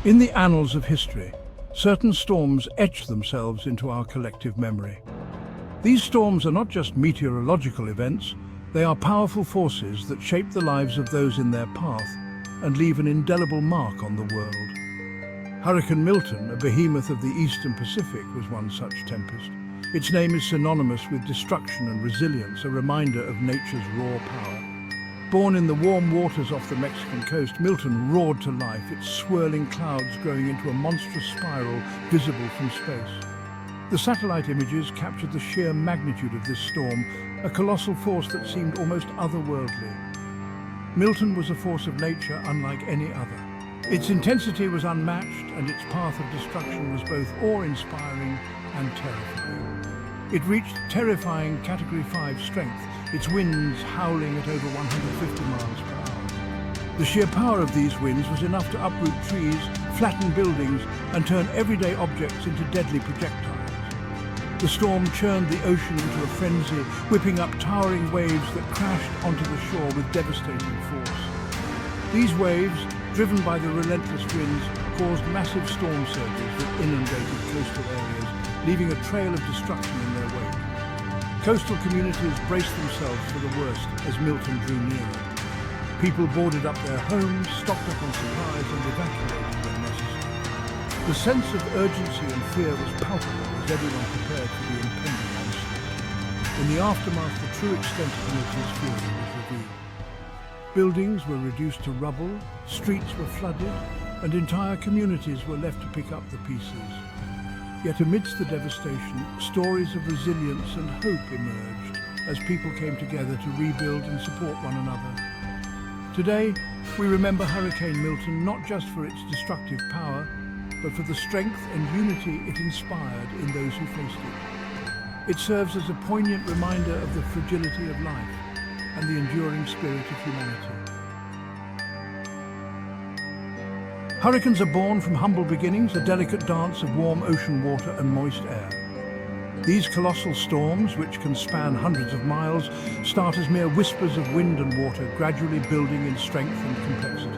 In the annals of history, certain storms etch themselves into our collective memory. These storms are not just meteorological events, they are powerful forces that shape the lives of those in their path and leave an indelible mark on the world. Hurricane Milton, a behemoth of the Eastern Pacific, was one such tempest. Its name is synonymous with destruction and resilience, a reminder of nature's raw power. Born in the warm waters off the Mexican coast, Milton roared to life, its swirling clouds growing into a monstrous spiral visible from space. The satellite images captured the sheer magnitude of this storm, a colossal force that seemed almost otherworldly. Milton was a force of nature unlike any other. Its intensity was unmatched, and its path of destruction was both awe-inspiring and terrifying. It reached terrifying Category 5 strength, its winds howling at over 150 miles per hour. The sheer power of these winds was enough to uproot trees, flatten buildings, and turn everyday objects into deadly projectiles. The storm churned the ocean into a frenzy, whipping up towering waves that crashed onto the shore with devastating force. These waves, driven by the relentless winds, caused massive storm surges that inundated coastal areas, leaving a trail of destruction in their wake. Coastal communities braced themselves for the worst as Milton drew nearer. People boarded up their homes, stocked up on supplies, and evacuated when necessary. The sense of urgency and fear was palpable as everyone prepared for the impending onslaught. In the aftermath, the true extent of Milton's fury was revealed. Buildings were reduced to rubble, streets were flooded, and entire communities were left to pick up the pieces. Yet amidst the devastation, stories of resilience and hope emerged as people came together to rebuild and support one another. Today, we remember Hurricane Milton not just for its destructive power, but for the strength and unity it inspired in those who faced it. It serves as a poignant reminder of the fragility of life and the enduring spirit of humanity. Hurricanes are born from humble beginnings, a delicate dance of warm ocean water and moist air. These colossal storms, which can span hundreds of miles, start as mere whispers of wind and water, gradually building in strength and complexity.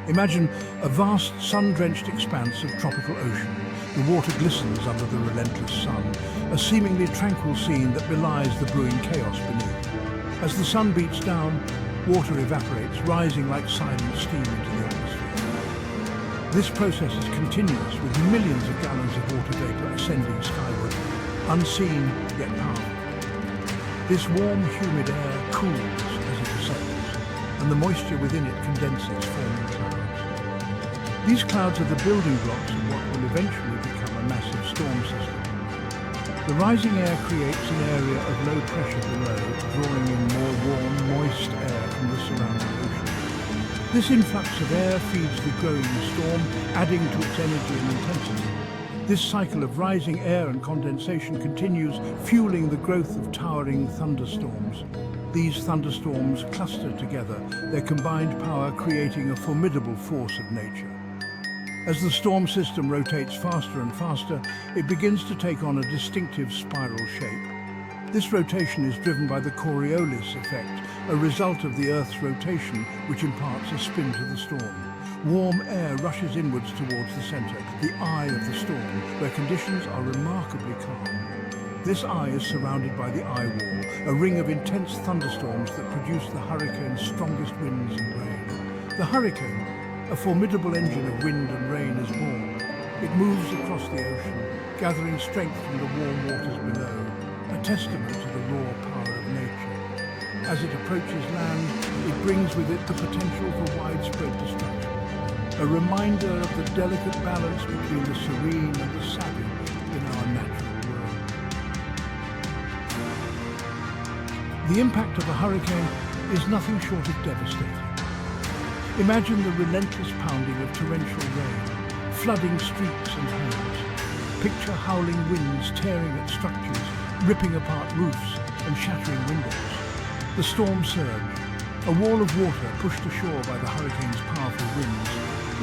Imagine a vast sun-drenched expanse of tropical ocean. The water glistens under the relentless sun, a seemingly tranquil scene that belies the brewing chaos beneath. As the sun beats down, water evaporates, rising like silent steam into the atmosphere. This process is continuous, with millions of gallons of water vapor ascending skyward, unseen yet powerful. This warm, humid air cools as it ascends, and the moisture within it condenses, forming clouds. These clouds are the building blocks of what will eventually become a massive storm system. The rising air creates an area of low pressure below, drawing in more warm, moist air from the surrounding ocean. This influx of air feeds the growing storm, adding to its energy and intensity. This cycle of rising air and condensation continues, fueling the growth of towering thunderstorms. These thunderstorms cluster together, their combined power creating a formidable force of nature. As the storm system rotates faster and faster, it begins to take on a distinctive spiral shape. This rotation is driven by the Coriolis effect, a result of the Earth's rotation which imparts a spin to the storm. Warm air rushes inwards towards the center, the eye of the storm, where conditions are remarkably calm. This eye is surrounded by the eye wall, a ring of intense thunderstorms that produce the hurricane's strongest winds and rain. The hurricane, a formidable engine of wind and rain, is born. It moves across the ocean, gathering strength from the warm waters below, a testament to the raw power of nature. As it approaches land, it brings with it the potential for widespread destruction, a reminder of the delicate balance between the serene and the savage in our natural world. The impact of a hurricane is nothing short of devastating. Imagine the relentless pounding of torrential rain, flooding streets and homes. Picture howling winds tearing at structures, ripping apart roofs and shattering windows. The storm surge, a wall of water pushed ashore by the hurricane's powerful winds,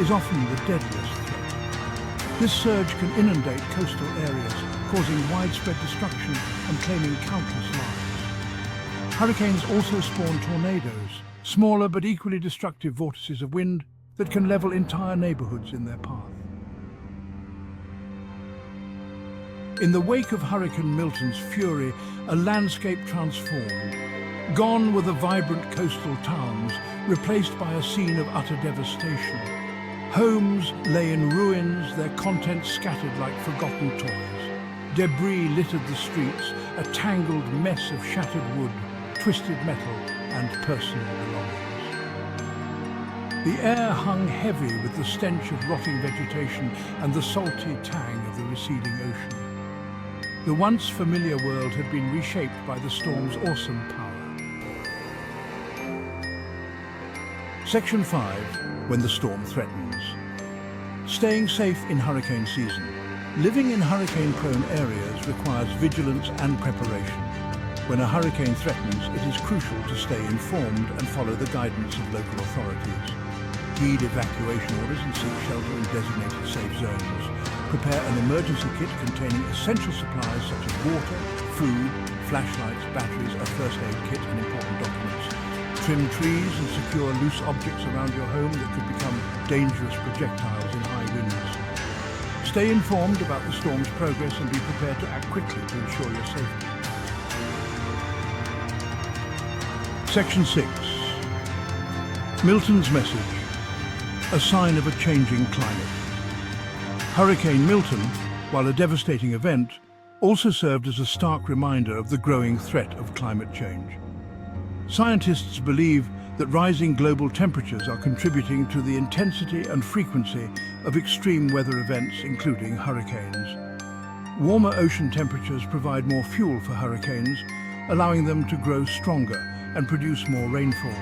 is often the deadliest threat. This surge can inundate coastal areas, causing widespread destruction and claiming countless lives. Hurricanes also spawn tornadoes, smaller but equally destructive vortices of wind that can level entire neighborhoods in their path. In the wake of Hurricane Milton's fury, a landscape transformed. Gone were the vibrant coastal towns, replaced by a scene of utter devastation. Homes lay in ruins, their contents scattered like forgotten toys. Debris littered the streets, a tangled mess of shattered wood, twisted metal, and personal belongings. The air hung heavy with the stench of rotting vegetation and the salty tang of the receding ocean. The once familiar world had been reshaped by the storm's awesome power. Section 5. When the storm threatens. Staying safe in hurricane season. Living in hurricane-prone areas requires vigilance and preparation. When a hurricane threatens, it is crucial to stay informed and follow the guidance of local authorities. Heed evacuation orders and seek shelter in designated safe zones. Prepare an emergency kit containing essential supplies such as water, food, flashlights, batteries, a first aid kit, and important documents. Trim trees and secure loose objects around your home that could become dangerous projectiles in high winds. Stay informed about the storm's progress and be prepared to act quickly to ensure your safety. Section 6. Milton's message. A sign of a changing climate. Hurricane Milton, while a devastating event, also served as a stark reminder of the growing threat of climate change. Scientists believe that rising global temperatures are contributing to the intensity and frequency of extreme weather events, including hurricanes. Warmer ocean temperatures provide more fuel for hurricanes, allowing them to grow stronger and produce more rainfall.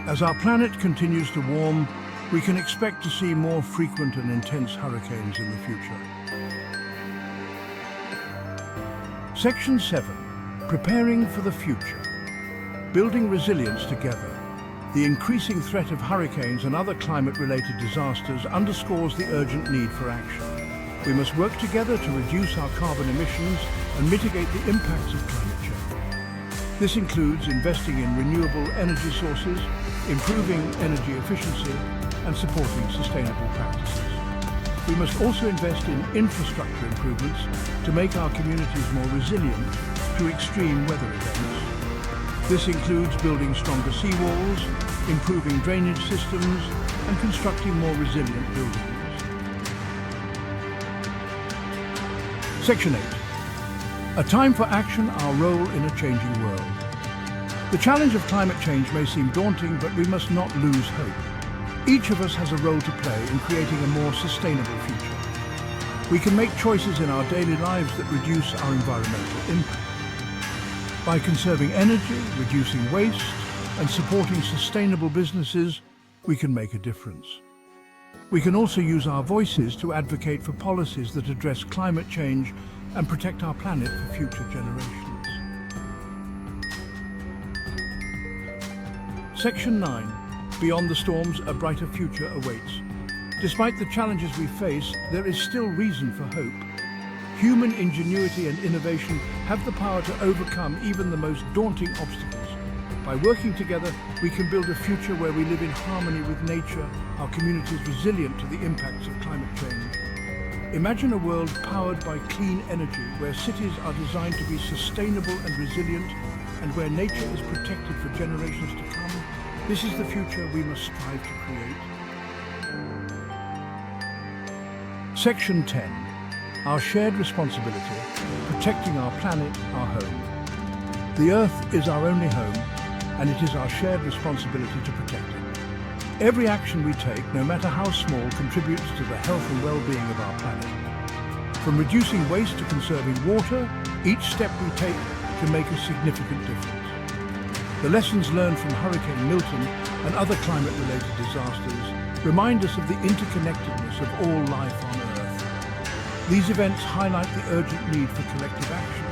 As our planet continues to warm, we can expect to see more frequent and intense hurricanes in the future. Section 7. Preparing for the future. Building resilience together. The increasing threat of hurricanes and other climate-related disasters underscores the urgent need for action. We must work together to reduce our carbon emissions and mitigate the impacts of climate change. This includes investing in renewable energy sources, improving energy efficiency, and supporting sustainable practices. We must also invest in infrastructure improvements to make our communities more resilient to extreme weather events. This includes building stronger seawalls, improving drainage systems, and constructing more resilient buildings. Section 8. A time for action, our role in a changing world. The challenge of climate change may seem daunting, but we must not lose hope. Each of us has a role to play in creating a more sustainable future. We can make choices in our daily lives that reduce our environmental impact. By conserving energy, reducing waste, and supporting sustainable businesses, we can make a difference. We can also use our voices to advocate for policies that address climate change and protect our planet for future generations. Section 9. Beyond the storms, a brighter future awaits. Despite the challenges we face, there is still reason for hope. Human ingenuity and innovation have the power to overcome even the most daunting obstacles. By working together, we can build a future where we live in harmony with nature, our communities resilient to the impacts of climate change. Imagine a world powered by clean energy, where cities are designed to be sustainable and resilient, and where nature is protected for generations to come. This is the future we must strive to create. Section 10. Our shared responsibility, protecting our planet, our home. The Earth is our only home, and it is our shared responsibility to protect it. Every action we take, no matter how small, contributes to the health and well-being of our planet. From reducing waste to conserving water, each step we take can make a significant difference. The lessons learned from Hurricane Milton and other climate-related disasters remind us of the interconnectedness of all life on Earth. These events highlight the urgent need for collective action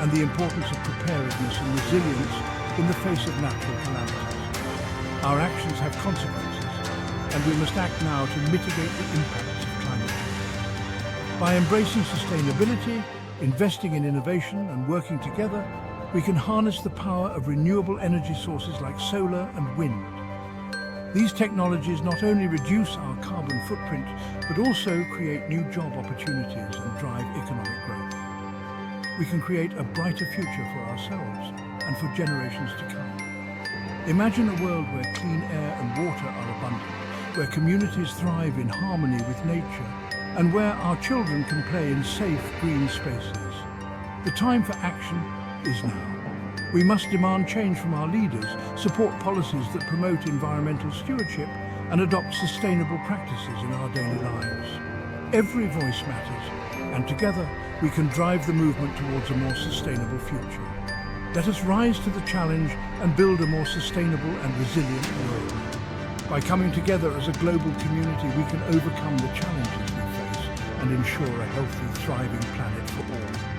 and the importance of preparedness and resilience in the face of natural calamities. Our actions have consequences, and we must act now to mitigate the impacts of climate change. By embracing sustainability, investing in innovation, and working together, we can harness the power of renewable energy sources like solar and wind. These technologies not only reduce our carbon footprint, but also create new job opportunities and drive economic growth. We can create a brighter future for ourselves and for generations to come. Imagine a world where clean air and water are abundant, where communities thrive in harmony with nature, and where our children can play in safe, green spaces. The time for action is now. We must demand change from our leaders, support policies that promote environmental stewardship, and adopt sustainable practices in our daily lives. Every voice matters, and together we can drive the movement towards a more sustainable future. Let us rise to the challenge and build a more sustainable and resilient world. By coming together as a global community, we can overcome the challenges we face and ensure a healthy, thriving planet for all.